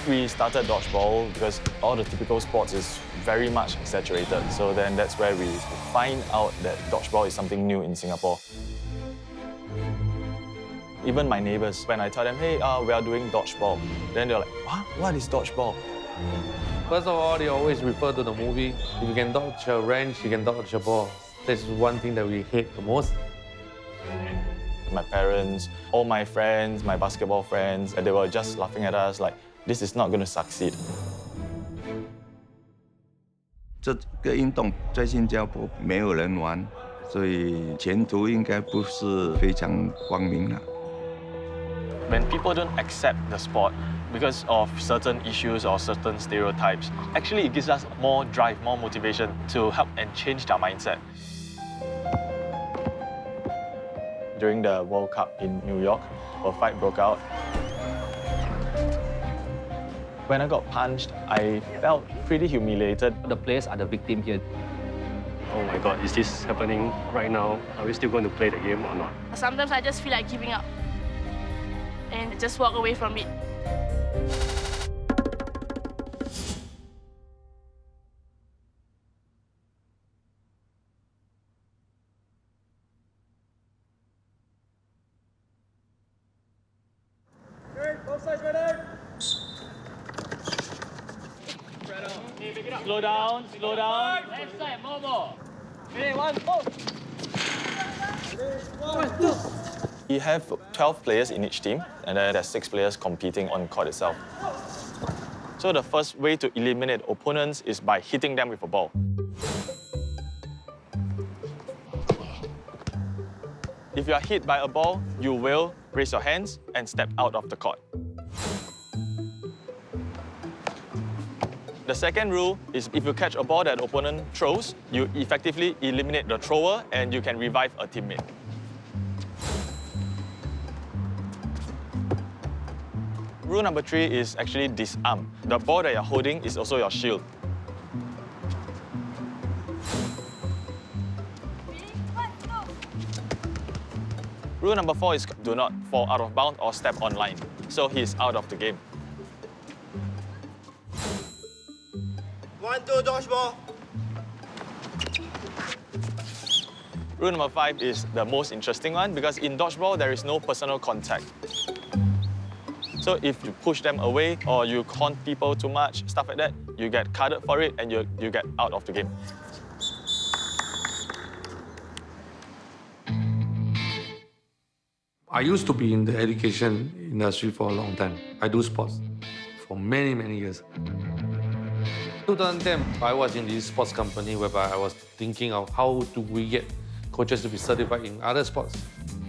We started dodgeball because all the typical sports is very much saturated. So then that's where we find out that dodgeball is something new in Singapore. Even my neighbors, when I tell them, hey, we are doing dodgeball, then they're like, what is dodgeball? First of all, they always refer to the movie. If you can dodge a wrench, you can dodge a ball. That's one thing that we hate the most. My parents, all my friends, my basketball friends, they were just laughing at us like, this is not going to succeed. 这个运动在新加坡没有人玩，所以前途应该不是非常光明了。When people don't accept the sport because of certain issues or certain stereotypes, actually it gives us more drive, more motivation to help and change their mindset. During the World Cup in New York, a fight broke out. When I got punched, I felt pretty humiliated. The players are the victim here. Oh my God, is this happening right now? Are we still going to play the game or not? Sometimes I just feel like giving up and just walk away from it. Slow down, slow down. Left side, more ball. We have 12 players in each team, and then there's 6 players competing on court itself. So the first way to eliminate opponents is by hitting them with a ball. If you are hit by a ball, you will raise your hands and step out of the court. The second rule is if you catch a ball that the opponent throws, you effectively eliminate the thrower and you can revive a teammate. Rule number 3 is actually disarm. The ball that you're holding is also your shield. Rule number 4 is do not fall out of bounds or step on line. So he's out of the game. 1, 2, dodgeball. Rule number 5 is the most interesting one because in dodgeball, there is no personal contact. So if you push them away or you con people too much, stuff like that, you get carded for it and you get out of the game. I used to be in the education industry for a long time. I do sports for many, many years. 2010, I was in this sports company whereby I was thinking of how do we get coaches to be certified in other sports.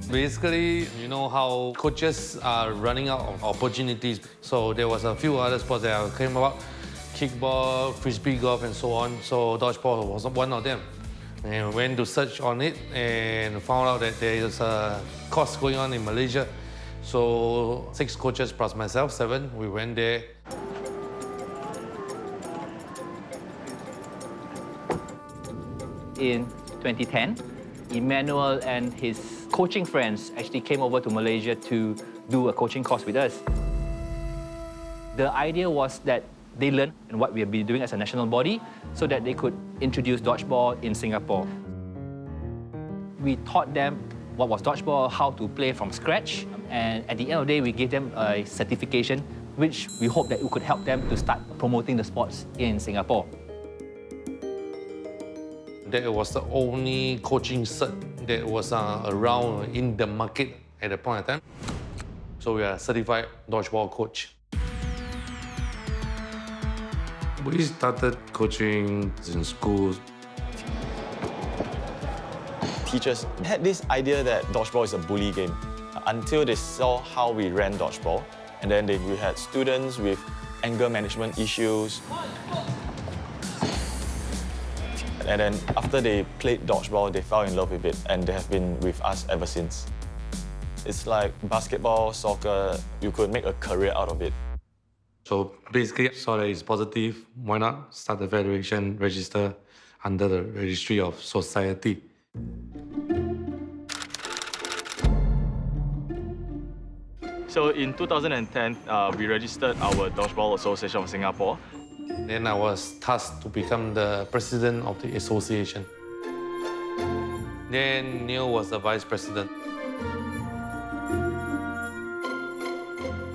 Basically, you know how coaches are running out of opportunities. So there was a few other sports that came about, kickball, frisbee golf, and so on. So dodgeball was one of them. And went to search on it and found out that there is a course going on in Malaysia. So 6 coaches plus myself, 7, we went there. In 2010, Emmanuel and his coaching friends actually came over to Malaysia to do a coaching course with us. The idea was that they learn what we'll be doing as a national body so that they could introduce dodgeball in Singapore. We taught them what was dodgeball, how to play from scratch, and at the end of the day, we gave them a certification which we hope that it could help them to start promoting the sports in Singapore. That was the only coaching cert that was around in the market at the point of time. So we are a certified dodgeball coach. We started coaching in schools. Teachers had this idea that dodgeball is a bully game until they saw how we ran dodgeball. And then we had students with anger management issues. And then after they played dodgeball, they fell in love with it and they have been with us ever since. It's like basketball, soccer, you could make a career out of it. So basically, saw that it's positive. Why not start the federation, register under the Registry of Society? So in 2010, we registered our Dodgeball Association of Singapore. Then I was tasked to become the president of the association. Then Neil was the vice president.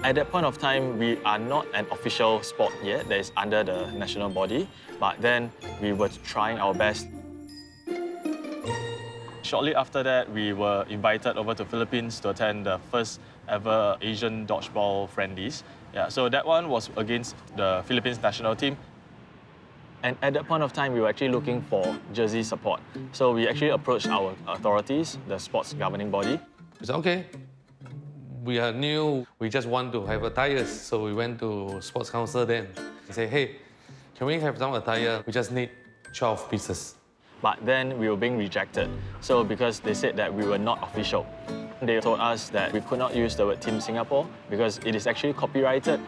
At that point of time, we are not an official sport yet that is under the national body, but then we were trying our best. Shortly after that, we were invited over to Philippines to attend the first ever Asian Dodgeball Friendlies. Yeah, so that one was against the Philippines national team. And at that point of time, we were actually looking for jersey support. So we actually approached our authorities, the sports governing body. We said, okay, we are new, we just want to have attires. So we went to Sports Council then. They said, hey, can we have some attire? We just need 12 pieces. But then we were being rejected. So because they said that we were not official. They told us that we could not use the word Team Singapore because it is actually copyrighted.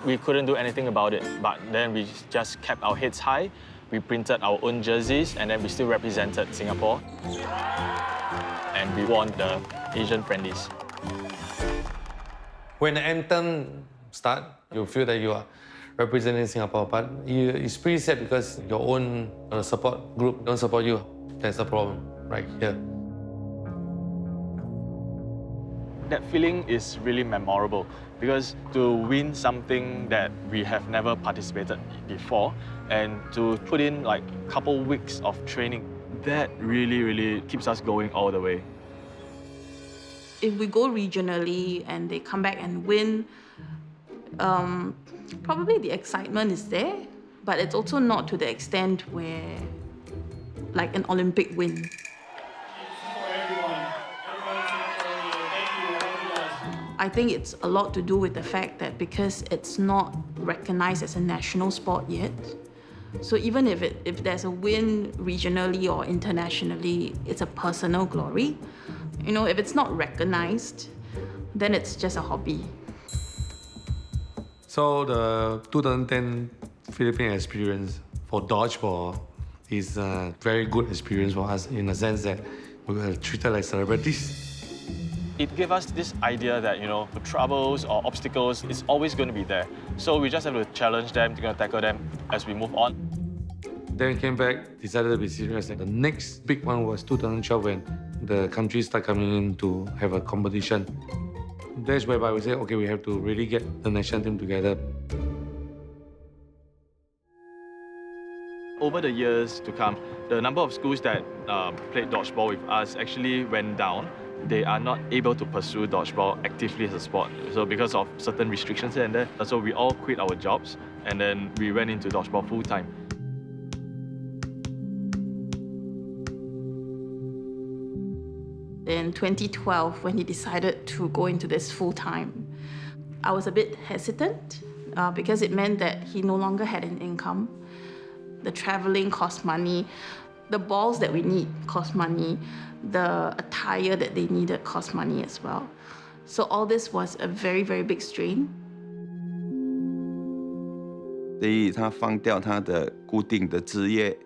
We couldn't do anything about it, but then we just kept our heads high. We printed our own jerseys, and then we still represented Singapore. And we won the Asian Friendlies. When the anthem starts, you feel that you are representing Singapore, but it's pretty sad because your own support group don't support you. That's the problem right here. That feeling is really memorable because to win something that we have never participated before and to put in like a couple weeks of training, that really keeps us going all the way. If we go regionally and they come back and win, probably the excitement is there, but it's also not to the extent where like an Olympic win. I think it's a lot to do with the fact that because it's not recognized as a national sport yet, so even if there's a win regionally or internationally, it's a personal glory. You know, if it's not recognized, then it's just a hobby. So the 2010 Philippine experience for dodgeball is a very good experience for us in the sense that we were treated like celebrities. It gave us this idea that, you know, troubles or obstacles is always going to be there. So we just have to challenge them, to tackle them as we move on. Then came back, decided to be serious. And the next big one was 2012 when the countries start coming in to have a competition. That's whereby we say, okay, we have to really get the national team together. Over the years to come, the number of schools that played dodgeball with us actually went down. They are not able to pursue dodgeball actively as a sport. So because of certain restrictions here and there, so we all quit our jobs and then we went into dodgeball full time. In 2012, when he decided to go into this full time, I was a bit hesitant because it meant that he no longer had an income. The traveling cost money, the balls that we need cost money, the attire that they needed cost money as well. So all this was a very big strain. 第一，他放掉他的固定的职业，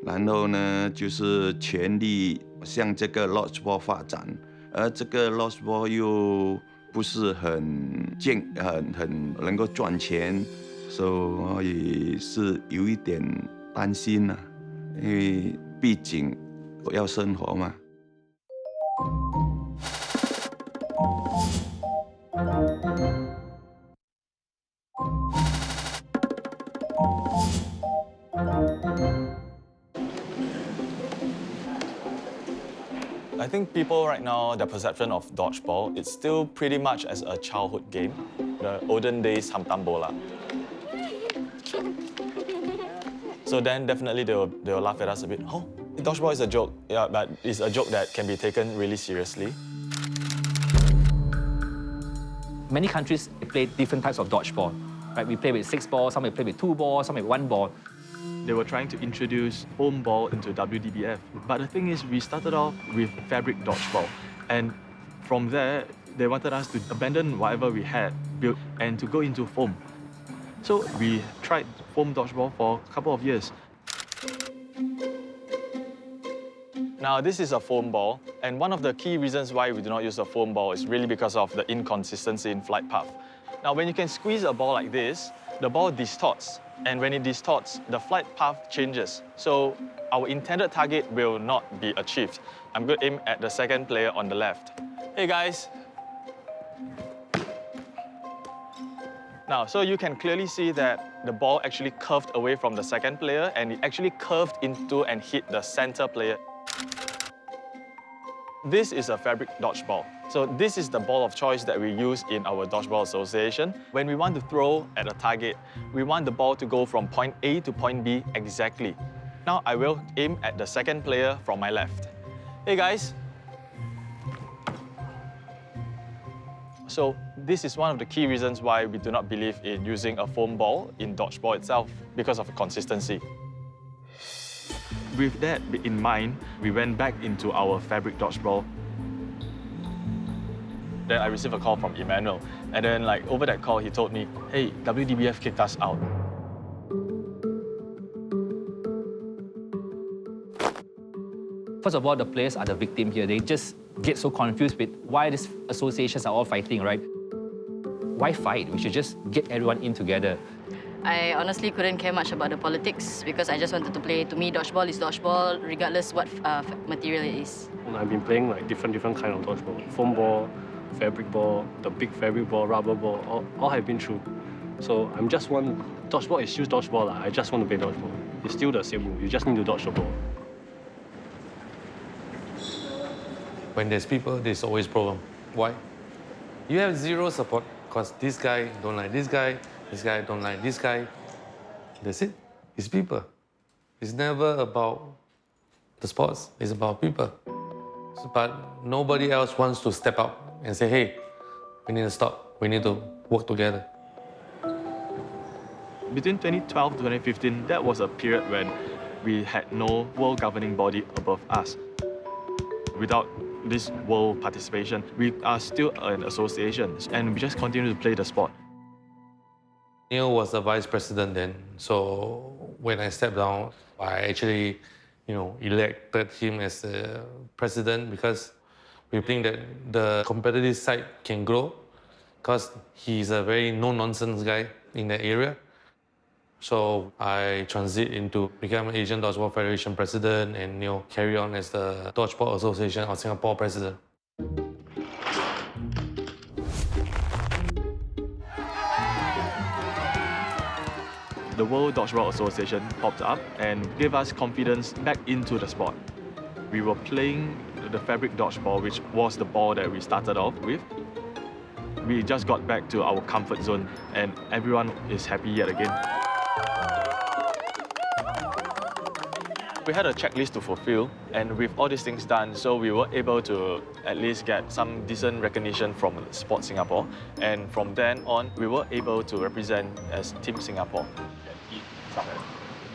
然后呢，就是全力向这个 Dodgeball 发展，而这个 Dodgeball 又不是很能够赚钱，所以是有一点担心呐，因为毕竟要生活嘛。I think people right now, their perception of dodgeball, it's still pretty much as a childhood game. The olden days hamtambola. So then definitely they'll laugh at us a bit. Oh, dodgeball is a joke. Yeah, but it's a joke that can be taken really seriously. Many countries play different types of dodgeball. Right? We play with 6 balls, some may play with 2 balls, some with 1 ball. They were trying to introduce foam ball into WDBF. But the thing is, we started off with fabric dodgeball. And from there, they wanted us to abandon whatever we had built and to go into foam. So we tried foam dodgeball for a couple of years. Now, this is a foam ball, and one of the key reasons why we do not use a foam ball is really because of the inconsistency in flight path. Now, when you can squeeze a ball like this, the ball distorts, and when it distorts, the flight path changes. So our intended target will not be achieved. I'm going to aim at the second player on the left. Hey guys. Now, so you can clearly see that the ball actually curved away from the second player, and it actually curved into and hit the center player. This is a fabric dodgeball. So this is the ball of choice that we use in our Dodgeball Association. When we want to throw at a target, we want the ball to go from point A to point B exactly. Now I will aim at the second player from my left. Hey guys. So this is one of the key reasons why we do not believe in using a foam ball in dodgeball itself, because of consistency. With that in mind, we went back into our fabric dodgeball. Then I received a call from Emmanuel, and then over that call, he told me, hey, WDBF kicked us out. First of all, the players are the victim here. They just get so confused with why these associations are all fighting, right? Why fight? We should just get everyone in together. I honestly couldn't care much about the politics because I just wanted to play. To me, dodgeball is dodgeball, regardless what material it is. I've been playing different kind of dodgeball. Foam ball, fabric ball, the big fabric ball, rubber ball, all have been through. So I'm just one, dodgeball is still dodgeball. I just want to play dodgeball. It's still the same move, you just need to dodge the ball. When there's people, there's always problem. Why? You have zero support because this guy don't like this guy don't like this guy. That's it. It's people. It's never about the sports. It's about people. But nobody else wants to step up and say, hey, we need to stop. We need to work together. Between 2012 to 2015, that was a period when we had no world governing body above us. Without this world participation, we are still an association, and we just continue to play the sport. Neil was the vice president then, so when I stepped down, I actually, elected him as the president because we think that the competitive side can grow because he's a very no-nonsense guy in that area. So I transit into become Asian Dodgeball Federation president and carry on as the Dodgeball Association of Singapore president. The World Dodgeball Association popped up and gave us confidence back into the sport. We were playing the fabric dodgeball, which was the ball that we started off with. We just got back to our comfort zone, and everyone is happy yet again. We had a checklist to fulfill, and with all these things done, so we were able to at least get some decent recognition from Sport Singapore. And from then on, we were able to represent as Team Singapore.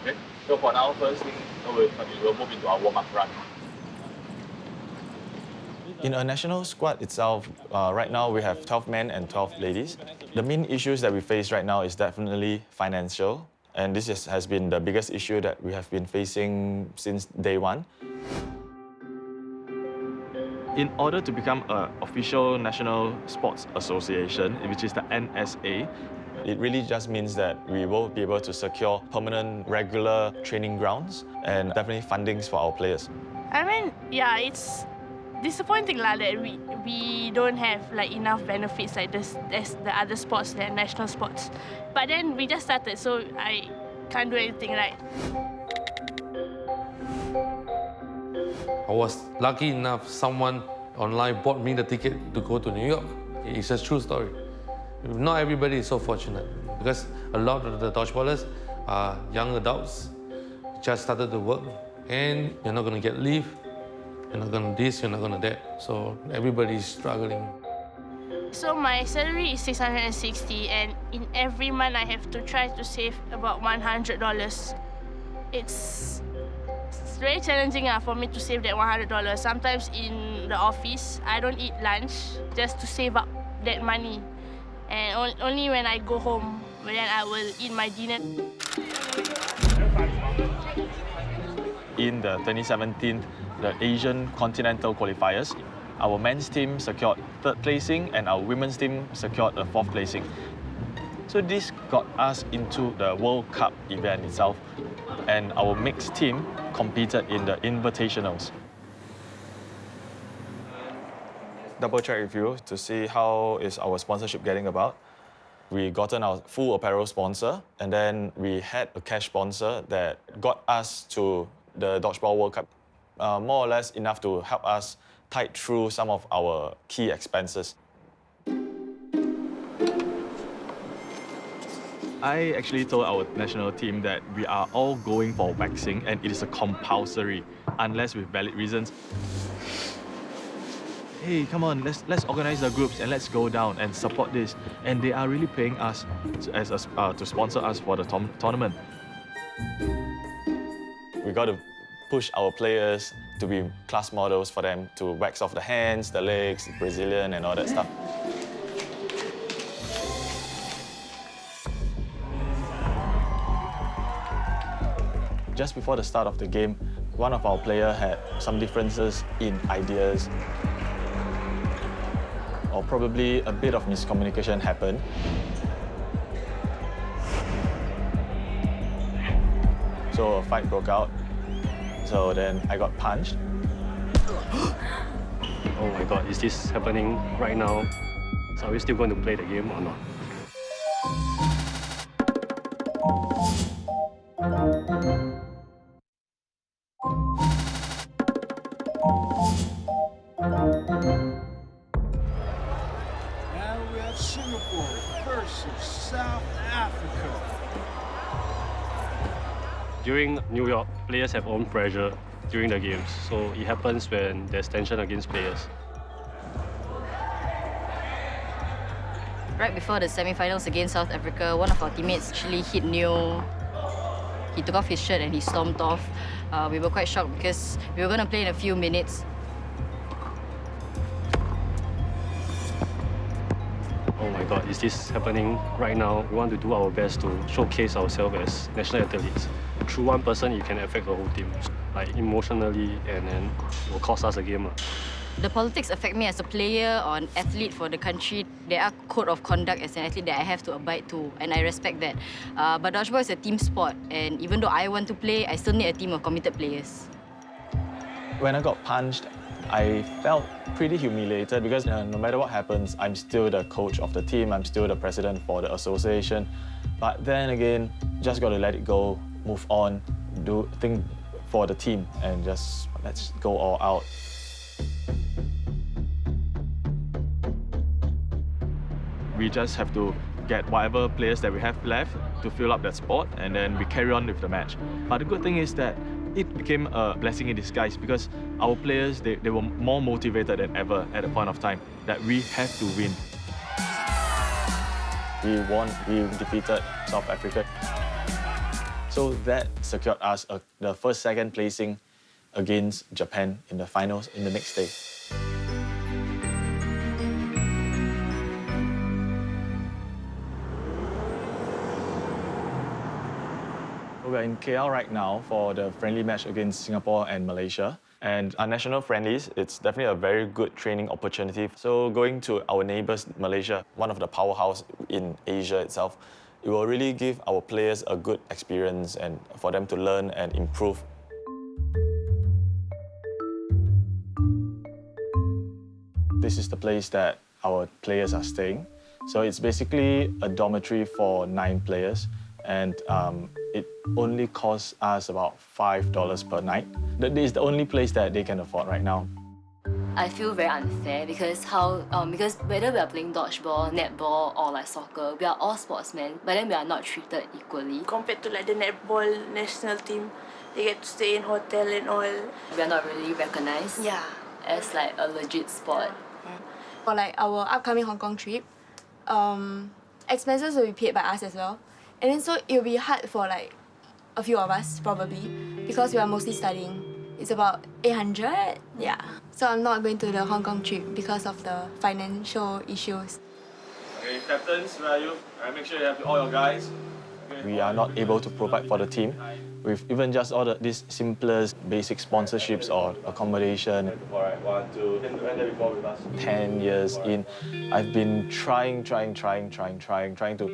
Okay, so for now, first thing, we'll move into our warm-up run. In a national squad itself, right now we have 12 men and 12 ladies. The main issues that we face right now is definitely financial. And this has been the biggest issue that we have been facing since day one. In order to become an official national sports association, which is the NSA, it really just means that we will be able to secure permanent, regular training grounds and definitely fundings for our players. I mean, yeah, it's disappointing that we don't have enough benefits like this as the other sports, the national sports. But then we just started, so I can't do anything right. I was lucky enough, someone online bought me the ticket to go to New York. It's a true story. Not everybody is so fortunate because a lot of the dodgeballers are young adults, just started to work, and you're not going to get leave. You're not going to this, you're not going to that. So everybody's struggling. So my salary is $660, and in every month I have to try to save about $100. It's very challenging for me to save that $100. Sometimes in the office, I don't eat lunch just to save up that money. And only when I go home, then I will eat my dinner. In the 2017 the Asian Continental qualifiers. Our men's team secured 3rd placing and our women's team secured a 4th placing. So this got us into the World Cup event itself, and our mixed team competed in the invitationals. Double check with you to see how is our sponsorship getting about. We gotten our full apparel sponsor, and then we had a cash sponsor that got us to the Dodgeball World Cup. More or less enough to help us tide through some of our key expenses. I actually told our national team that we are all going for waxing, and it is a compulsory, unless with valid reasons. Hey, come on, let's organize the groups and let's go down and support this. And they are really paying us to sponsor us for the tournament. We got to push our players to be class models for them to wax off the hands, the legs, Brazilian and all that stuff. Just before the start of the game, one of our players had some differences in ideas, or probably a bit of miscommunication happened. So a fight broke out. So then I got punched. Oh my God, is this happening right now? So are we still going to play the game or not? Now we have Singapore versus South Africa. During New York, players have own pressure during the games, so it happens when there's tension against players. Right before the semi-finals against South Africa, one of our teammates actually hit Neo. He took off his shirt and he stormed off. We were quite shocked because we were going to play in a few minutes. Oh my God, is this happening right now? We want to do our best to showcase ourselves as national athletes. Through one person, you can affect the whole team, like emotionally, and then it will cost us a game. The politics affect me as a player or an athlete for the country. There are code of conduct as an athlete that I have to abide to, and I respect that. But dodgeball is a team sport, and even though I want to play, I still need a team of committed players. When I got punched, I felt pretty humiliated because no matter what happens, I'm still the coach of the team, I'm still the president for the association. But then again, just got to let it go, move on, do things for the team, and just let's go all out. We just have to get whatever players that we have left to fill up that spot, and then we carry on with the match. But the good thing is that it became a blessing in disguise because our players, they were more motivated than ever at a point of time that we have to win. We won, we defeated South Africa. So that secured us the first, second placing against Japan in the finals in the next day. We're in KL right now for the friendly match against Singapore and Malaysia. And our national friendlies, it's definitely a very good training opportunity. So going to our neighbours, Malaysia, one of the powerhouse in Asia itself, it will really give our players a good experience and for them to learn and improve. This is the place that our players are staying. So it's basically a dormitory for 9 players. And it only costs us about $5 per night. That is the only place that they can afford right now. I feel very unfair because because whether we are playing dodgeball, netball, or like soccer, we are all sportsmen, but then we are not treated equally. Compared to like the netball national team, they get to stay in hotel and all. We are not really recognized as like a legit sport. For like our upcoming Hong Kong trip, expenses will be paid by us as well. And then so it will be hard for like a few of us probably because we are mostly studying. It's about 800, yeah. So I'm not going to the Hong Kong trip because of the financial issues. Okay, captains, where are you? Make sure you have all your guys. we are not able to provide for the team. With even just all these simplest basic sponsorships or accommodation. All right, 1, 2, went there before with us. 10 years in, I've been trying to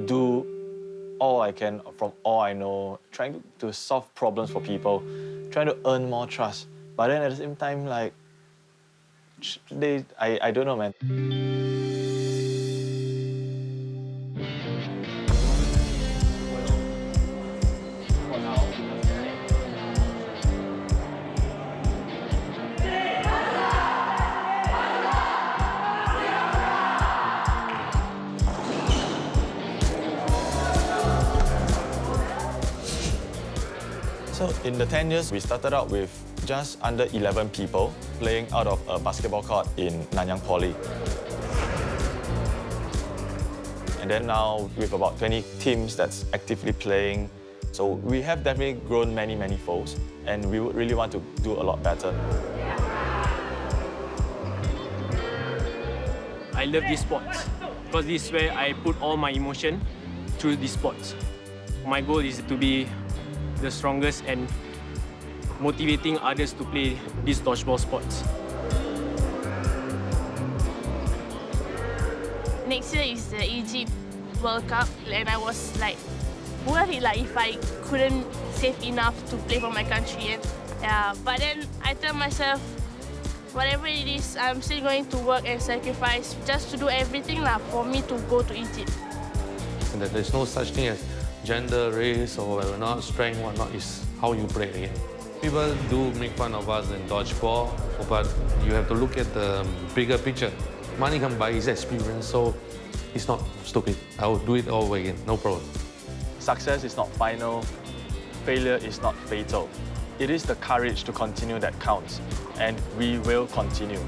do all I can from all I know, trying to solve problems for people, trying to earn more trust. But then at the same time, like, I don't know, man. So in the 10 years, we started out with just under 11 people playing out of a basketball court in Nanyang Poly. And then now with about 20 teams that's actively playing. So we have definitely grown many folds, and we would really want to do a lot better. I love these sports because this is where I put all my emotion through these sports. My goal is to be the strongest and motivating others to play these dodgeball sports. Next year is the Egypt World Cup, and I was like worried if I couldn't save enough to play for my country. And, but then I tell myself, whatever it is, I'm still going to work and sacrifice just to do everything for me to go to Egypt. And that there's no such thing as gender, race, or whatever, not strength, whatnot, is how you play again. People do make fun of us in dodgeball, but you have to look at the bigger picture. Money can buy his experience, so it's not stupid. I will do it all over again, no problem. Success is not final, failure is not fatal. It is the courage to continue that counts, and we will continue.